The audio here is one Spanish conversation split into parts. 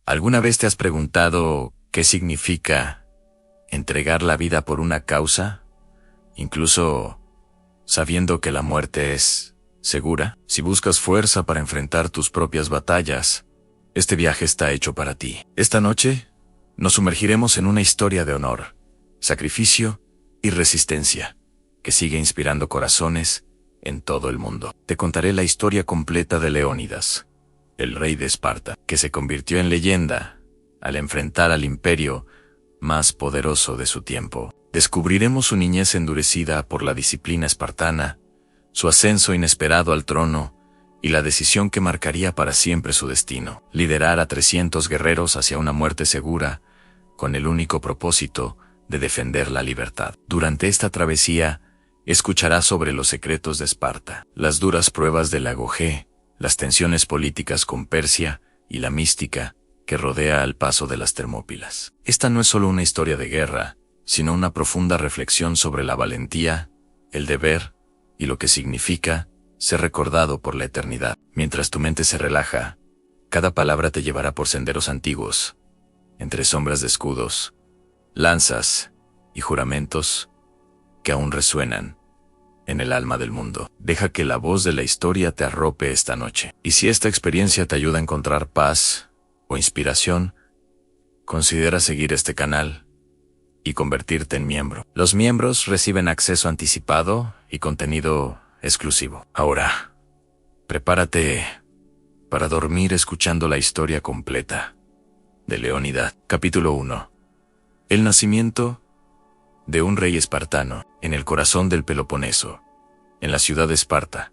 ¿Alguna vez te has preguntado qué significa entregar la vida por una causa, incluso sabiendo que la muerte es segura? Si buscas fuerza para enfrentar tus propias batallas, este viaje está hecho para ti. Esta noche nos sumergiremos en una historia de honor, sacrificio y resistencia que sigue inspirando corazones en todo el mundo. Te contaré la historia completa de Leónidas, el rey de Esparta, que se convirtió en leyenda al enfrentar al imperio más poderoso de su tiempo. Descubriremos su niñez endurecida por la disciplina espartana, su ascenso inesperado al trono y la decisión que marcaría para siempre su destino: liderar a 300 guerreros hacia una muerte segura, con el único propósito de defender la libertad. Durante esta travesía, escucharás sobre los secretos de Esparta, las duras pruebas del Agogé, las tensiones políticas con Persia y la mística que rodea al paso de las Termópilas. Esta no es solo una historia de guerra, sino una profunda reflexión sobre la valentía, el deber y lo que significa ser recordado por la eternidad. Mientras tu mente se relaja, cada palabra te llevará por senderos antiguos, entre sombras de escudos, lanzas y juramentos que aún resuenan en el alma del mundo. Deja que la voz de la historia te arrope esta noche. Y si esta experiencia te ayuda a encontrar paz o inspiración, considera seguir este canal y convertirte en miembro. Los miembros reciben acceso anticipado y contenido exclusivo. Ahora, prepárate para dormir escuchando la historia completa de Leónidas. Capítulo 1. El nacimiento de un rey espartano en el corazón del Peloponeso, en la ciudad de Esparta.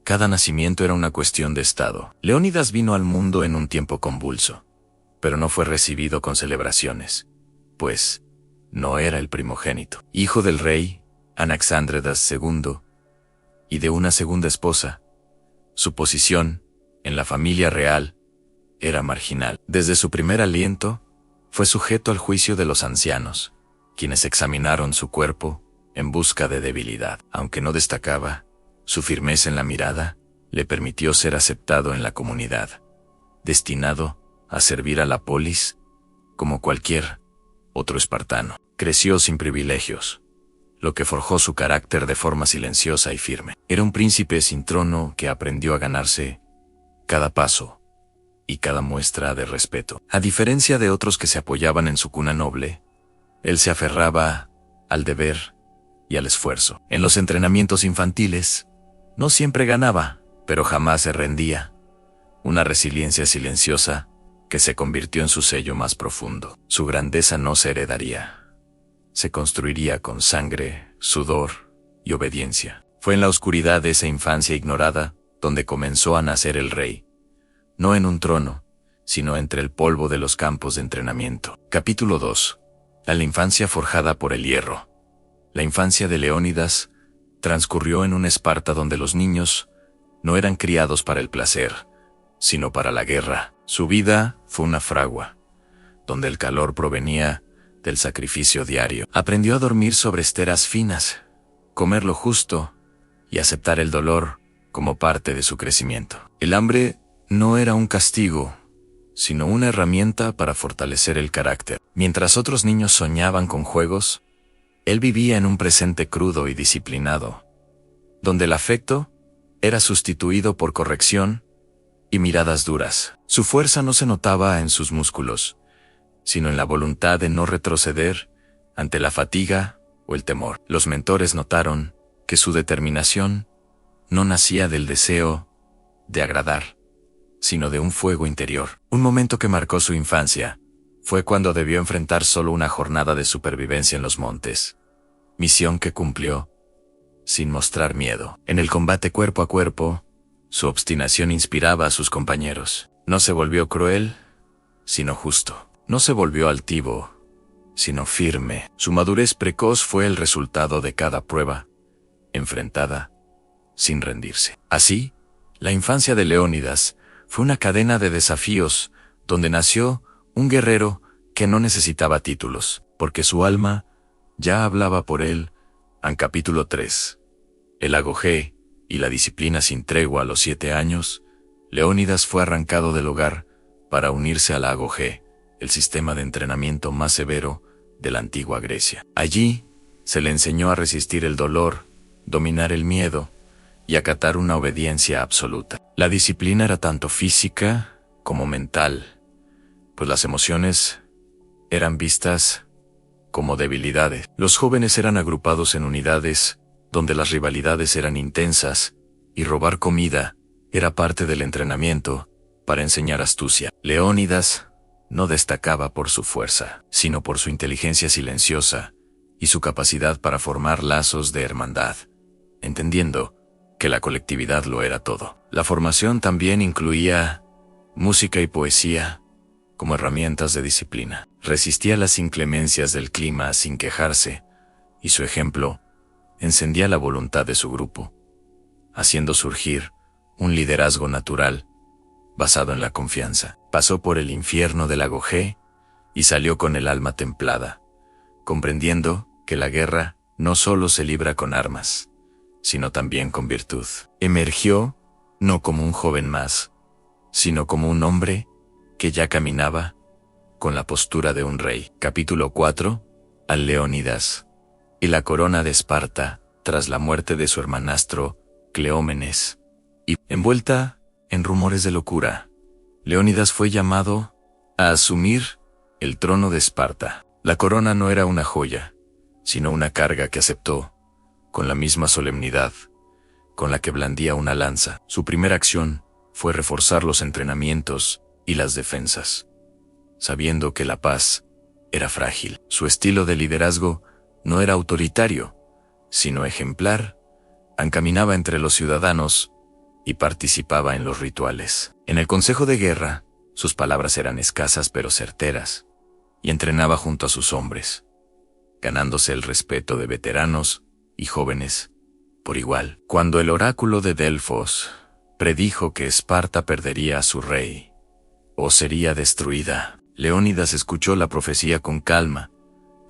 Cada nacimiento era una cuestión de estado. Leónidas vino al mundo en un tiempo convulso, pero no fue recibido con celebraciones, pues no era el primogénito. Hijo del rey Anaxándridas II y de una segunda esposa, su posición en la familia real era marginal. Desde su primer aliento, fue sujeto al juicio de los ancianos, quienes examinaron su cuerpo en busca de debilidad. Aunque no destacaba, su firmeza en la mirada le permitió ser aceptado en la comunidad, destinado a servir a la polis como cualquier otro espartano. Creció sin privilegios, lo que forjó su carácter de forma silenciosa y firme. Era un príncipe sin trono que aprendió a ganarse cada paso y cada muestra de respeto. A diferencia de otros que se apoyaban en su cuna noble, él se aferraba al deber y al esfuerzo. En los entrenamientos infantiles, no siempre ganaba, pero jamás se rendía. Una resiliencia silenciosa que se convirtió en su sello más profundo. Su grandeza no se heredaría. Se construiría con sangre, sudor y obediencia. Fue en la oscuridad de esa infancia ignorada donde comenzó a nacer el rey. No en un trono, sino entre el polvo de los campos de entrenamiento. Capítulo 2. La infancia forjada por el hierro. La infancia de Leónidas transcurrió en una Esparta donde los niños no eran criados para el placer, sino para la guerra. Su vida fue una fragua, donde el calor provenía del sacrificio diario. Aprendió a dormir sobre esteras finas, comer lo justo y aceptar el dolor como parte de su crecimiento. El hambre no era un castigo, sino una herramienta para fortalecer el carácter. Mientras otros niños soñaban con juegos, él vivía en un presente crudo y disciplinado, donde el afecto era sustituido por corrección y miradas duras. Su fuerza no se notaba en sus músculos, sino en la voluntad de no retroceder ante la fatiga o el temor. Los mentores notaron que su determinación no nacía del deseo de agradar, sino de un fuego interior. Un momento que marcó su infancia fue cuando debió enfrentar solo una jornada de supervivencia en los montes, misión que cumplió sin mostrar miedo. En el combate cuerpo a cuerpo, su obstinación inspiraba a sus compañeros. No se volvió cruel, sino justo. No se volvió altivo, sino firme. Su madurez precoz fue el resultado de cada prueba enfrentada sin rendirse. Así, la infancia de Leónidas fue una cadena de desafíos donde nació un guerrero que no necesitaba títulos, porque su alma ya hablaba por él. En capítulo 3. El Agogé y la disciplina sin tregua. A los 7 años, Leónidas fue arrancado del hogar para unirse a la Agogé, el sistema de entrenamiento más severo de la antigua Grecia. Allí se le enseñó a resistir el dolor, dominar el miedo y acatar una obediencia absoluta. La disciplina era tanto física como mental, pues las emociones eran vistas como debilidades. Los jóvenes eran agrupados en unidades donde las rivalidades eran intensas y robar comida era parte del entrenamiento para enseñar astucia. Leónidas no destacaba por su fuerza, sino por su inteligencia silenciosa y su capacidad para formar lazos de hermandad, entendiendo que la colectividad lo era todo. La formación también incluía música y poesía como herramientas de disciplina. Resistía las inclemencias del clima sin quejarse, y su ejemplo encendía la voluntad de su grupo, haciendo surgir un liderazgo natural basado en la confianza. Pasó por el infierno del Agogé y salió con el alma templada, comprendiendo que la guerra no solo se libra con armas, sino también con virtud. Emergió no como un joven más, sino como un hombre que ya caminaba con la postura de un rey. Capítulo 4. Al Leónidas y la corona de Esparta tras la muerte de su hermanastro Cleómenes. Y, envuelta en rumores de locura, Leónidas fue llamado a asumir el trono de Esparta. La corona no era una joya, sino una carga que aceptó con la misma solemnidad con la que blandía una lanza. Su primera acción fue reforzar los entrenamientos y las defensas, sabiendo que la paz era frágil. Su estilo de liderazgo no era autoritario, sino ejemplar. Caminaba entre los ciudadanos y participaba en los rituales. En el consejo de guerra, sus palabras eran escasas pero certeras, y entrenaba junto a sus hombres, ganándose el respeto de veteranos y jóvenes por igual. Cuando el oráculo de Delfos predijo que Esparta perdería a su rey o sería destruida, Leónidas escuchó la profecía con calma,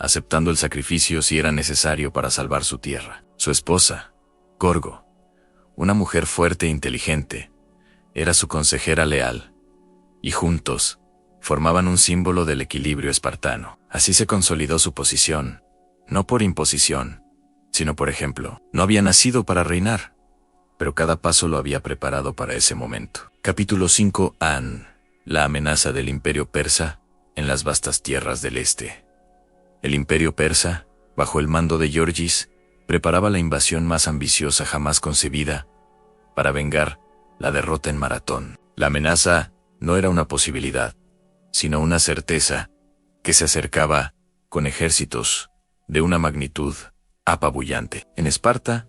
aceptando el sacrificio si era necesario para salvar su tierra. Su esposa, Gorgo, una mujer fuerte e inteligente, era su consejera leal, y juntos formaban un símbolo del equilibrio espartano. Así se consolidó su posición, no por imposición, sino por ejemplo. No había nacido para reinar, pero cada paso lo había preparado para ese momento. Capítulo 5. La amenaza del imperio persa en las vastas tierras del este. El imperio persa, bajo el mando de Giorgis, preparaba la invasión más ambiciosa jamás concebida para vengar la derrota en Maratón. La amenaza no era una posibilidad, sino una certeza que se acercaba con ejércitos de una magnitud apabullante. En Esparta,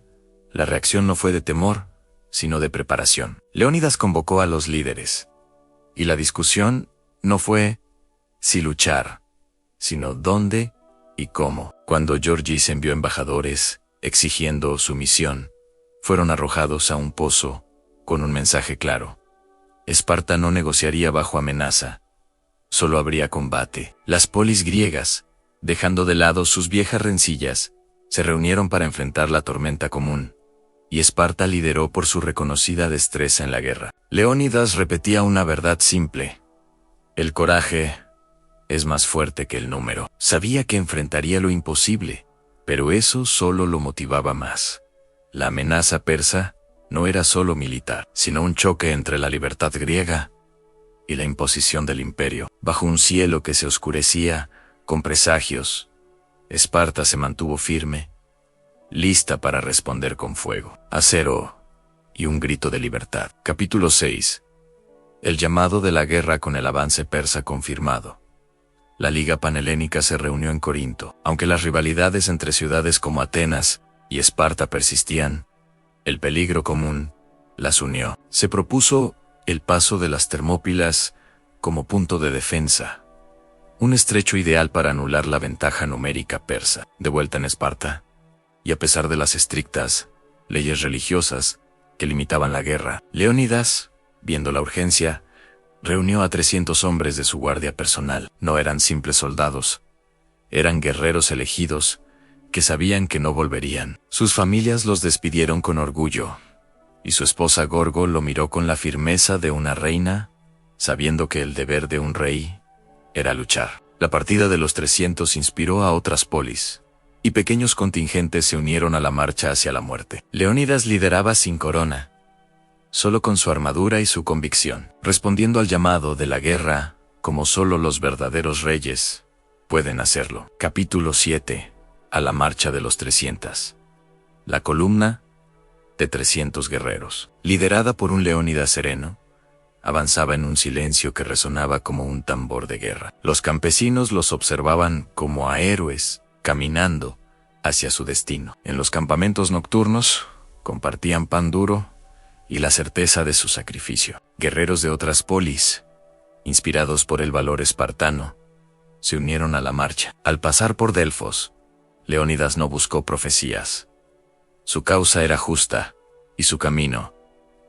la reacción no fue de temor, sino de preparación. Leónidas convocó a los líderes, y la discusión no fue si luchar, sino dónde y cómo. Cuando Giorgis envió embajadores exigiendo sumisión, fueron arrojados a un pozo con un mensaje claro. Esparta no negociaría bajo amenaza, solo habría combate. Las polis griegas, dejando de lado sus viejas rencillas, se reunieron para enfrentar la tormenta común, y Esparta lideró por su reconocida destreza en la guerra. Leónidas repetía una verdad simple: el coraje es más fuerte que el número. Sabía que enfrentaría lo imposible, pero eso solo lo motivaba más. La amenaza persa no era solo militar, sino un choque entre la libertad griega y la imposición del imperio. Bajo un cielo que se oscurecía con presagios, Esparta se mantuvo firme, lista para responder con fuego, acero y un grito de libertad. Capítulo 6. El llamado de la guerra con el avance persa confirmado. La Liga Panhelénica se reunió en Corinto. Aunque las rivalidades entre ciudades como Atenas y Esparta persistían, el peligro común las unió. Se propuso el paso de las Termópilas como punto de defensa, un estrecho ideal para anular la ventaja numérica persa. De vuelta en Esparta, y a pesar de las estrictas leyes religiosas que limitaban la guerra, Leónidas, viendo la urgencia, reunió a 300 hombres de su guardia personal. No eran simples soldados, eran guerreros elegidos que sabían que no volverían. Sus familias los despidieron con orgullo, y su esposa Gorgo lo miró con la firmeza de una reina, sabiendo que el deber de un rey era luchar. La partida de los 300 inspiró a otras polis, y pequeños contingentes se unieron a la marcha hacia la muerte. Leónidas lideraba sin corona, solo con su armadura y su convicción, respondiendo al llamado de la guerra como solo los verdaderos reyes pueden hacerlo. Capítulo 7. A la marcha de los 300. La columna de 300 guerreros, liderada por un Leónidas sereno, avanzaba en un silencio que resonaba como un tambor de guerra. Los campesinos los observaban como a héroes caminando hacia su destino. En los campamentos nocturnos compartían pan duro y la certeza de su sacrificio. Guerreros de otras polis, inspirados por el valor espartano, se unieron a la marcha. Al pasar por Delfos, Leónidas no buscó profecías. Su causa era justa y su camino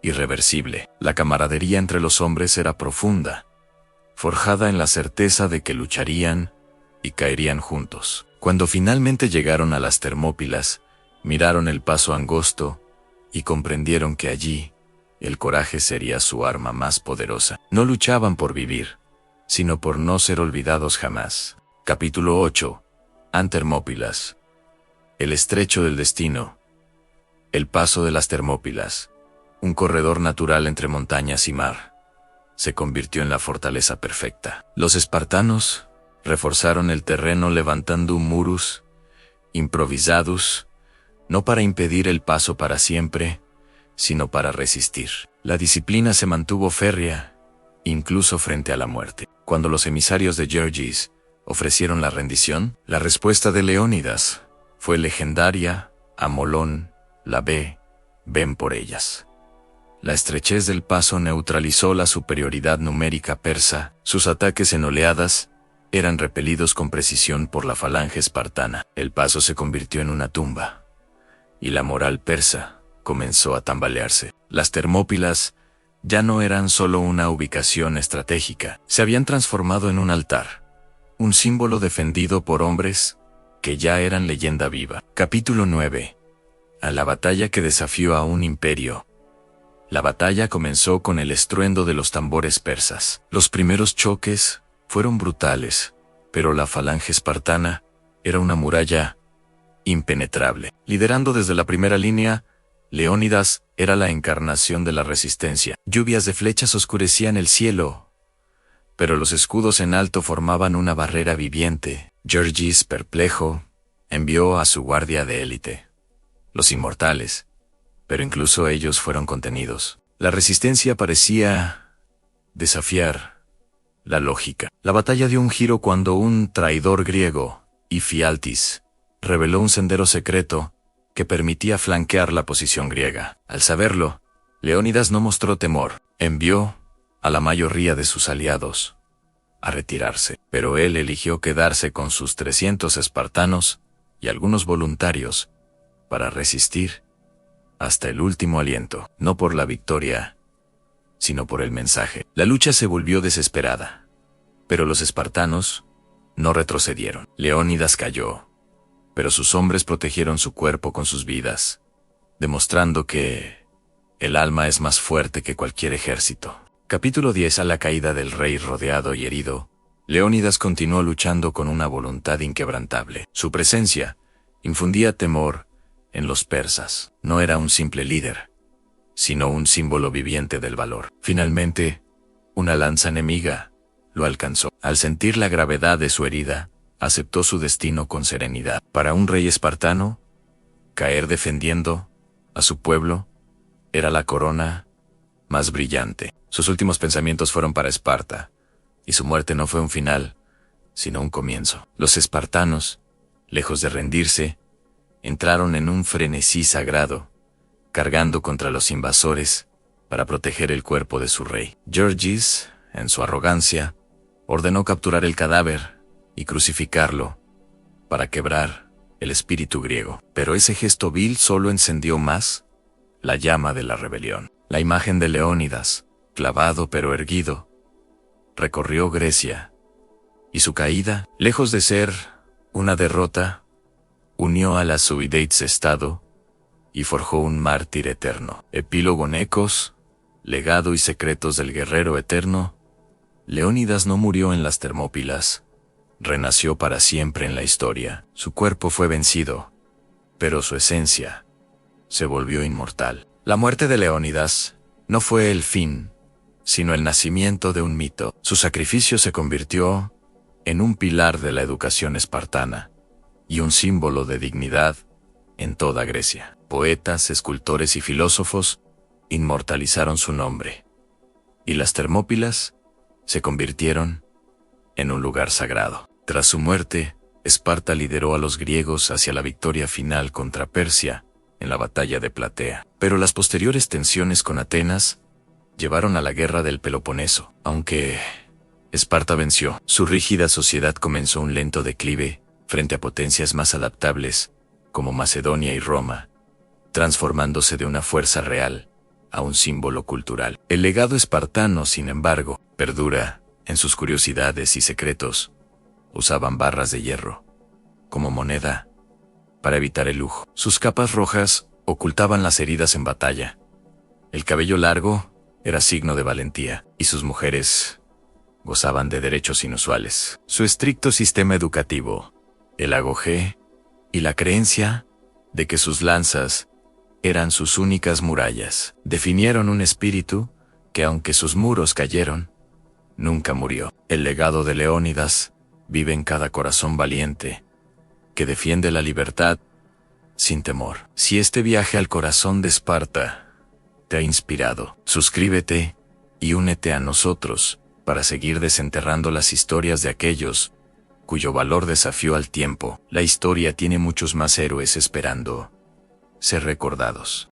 irreversible. La camaradería entre los hombres era profunda, forjada en la certeza de que lucharían y caerían juntos. Cuando finalmente llegaron a las Termópilas, miraron el paso angosto y comprendieron que allí el coraje sería su arma más poderosa. No luchaban por vivir, sino por no ser olvidados jamás. Capítulo 8. Termópilas. El estrecho del destino. El paso de las Termópilas, un corredor natural entre montañas y mar, se convirtió en la fortaleza perfecta. Los espartanos reforzaron el terreno levantando un murus improvisados, no para impedir el paso para siempre, sino para resistir. La disciplina se mantuvo férrea, incluso frente a la muerte. Cuando los emisarios de Jerjes ofrecieron la rendición, la respuesta de Leónidas fue legendaria: Amolón, la ven por ellas. La estrechez del paso neutralizó la superioridad numérica persa. Sus ataques en oleadas eran repelidos con precisión por la falange espartana. El paso se convirtió en una tumba, y la moral persa comenzó a tambalearse. Las Termópilas ya no eran solo una ubicación estratégica, se habían transformado en un altar, un símbolo defendido por hombres que ya eran leyenda viva. Capítulo 9. A la batalla que desafió a un imperio. La batalla comenzó con el estruendo de los tambores persas. Los primeros choques fueron brutales, pero la falange espartana era una muralla impenetrable. Liderando desde la primera línea, Leónidas era la encarnación de la resistencia. Lluvias de flechas oscurecían el cielo, pero los escudos en alto formaban una barrera viviente. Jerjes, perplejo, envió a su guardia de élite, los inmortales, pero incluso ellos fueron contenidos. La resistencia parecía desafiar la lógica. La batalla dio un giro cuando un traidor griego, Ifialtis, reveló un sendero secreto que permitía flanquear la posición griega. Al saberlo, Leónidas no mostró temor. Envió a la mayoría de sus aliados a retirarse, pero él eligió quedarse con sus 300 espartanos y algunos voluntarios para resistir hasta el último aliento, no por la victoria, sino por el mensaje. La lucha se volvió desesperada, pero los espartanos no retrocedieron. Leónidas cayó, pero sus hombres protegieron su cuerpo con sus vidas, demostrando que el alma es más fuerte que cualquier ejército. Capítulo 10. A la caída del rey rodeado y herido, Leónidas continuó luchando con una voluntad inquebrantable. Su presencia infundía temor en los persas. No era un simple líder, sino un símbolo viviente del valor. Finalmente, una lanza enemiga lo alcanzó. Al sentir la gravedad de su herida, aceptó su destino con serenidad. Para un rey espartano, caer defendiendo a su pueblo era la corona más brillante. Sus últimos pensamientos fueron para Esparta, y su muerte no fue un final, sino un comienzo. Los espartanos, lejos de rendirse, entraron en un frenesí sagrado, cargando contra los invasores para proteger el cuerpo de su rey. Jerjes, en su arrogancia, ordenó capturar el cadáver y crucificarlo para quebrar el espíritu griego. Pero ese gesto vil solo encendió más la llama de la rebelión. La imagen de Leónidas, clavado pero erguido, recorrió Grecia, y su caída, lejos de ser una derrota, unió a las Suidates estado y forjó un mártir eterno. Epílogo. Ecos, legado y secretos del guerrero eterno, Leónidas no murió en las Termópilas, renació para siempre en la historia. Su cuerpo fue vencido, pero su esencia se volvió inmortal. La muerte de Leónidas no fue el fin, sino el nacimiento de un mito. Su sacrificio se convirtió en un pilar de la educación espartana y un símbolo de dignidad en toda Grecia. Poetas, escultores y filósofos inmortalizaron su nombre, y las Termópilas se convirtieron en un lugar sagrado. Tras su muerte, Esparta lideró a los griegos hacia la victoria final contra Persia en la batalla de Platea. Pero las posteriores tensiones con Atenas llevaron a la guerra del Peloponeso. Aunque Esparta venció, su rígida sociedad comenzó un lento declive frente a potencias más adaptables, como Macedonia y Roma, transformándose de una fuerza real a un símbolo cultural. El legado espartano, sin embargo, perdura en sus curiosidades y secretos. Usaban barras de hierro como moneda para evitar el lujo. Sus capas rojas ocultaban las heridas en batalla. El cabello largo era signo de valentía, y sus mujeres gozaban de derechos inusuales. Su estricto sistema educativo, el agogé y la creencia de que sus lanzas eran sus únicas murallas, definieron un espíritu que, aunque sus muros cayeron, nunca murió. El legado de Leónidas vive en cada corazón valiente que defiende la libertad sin temor. Si este viaje al corazón de Esparta te ha inspirado, suscríbete y únete a nosotros para seguir desenterrando las historias de aquellos cuyo valor desafió al tiempo. La historia tiene muchos más héroes esperando ser recordados.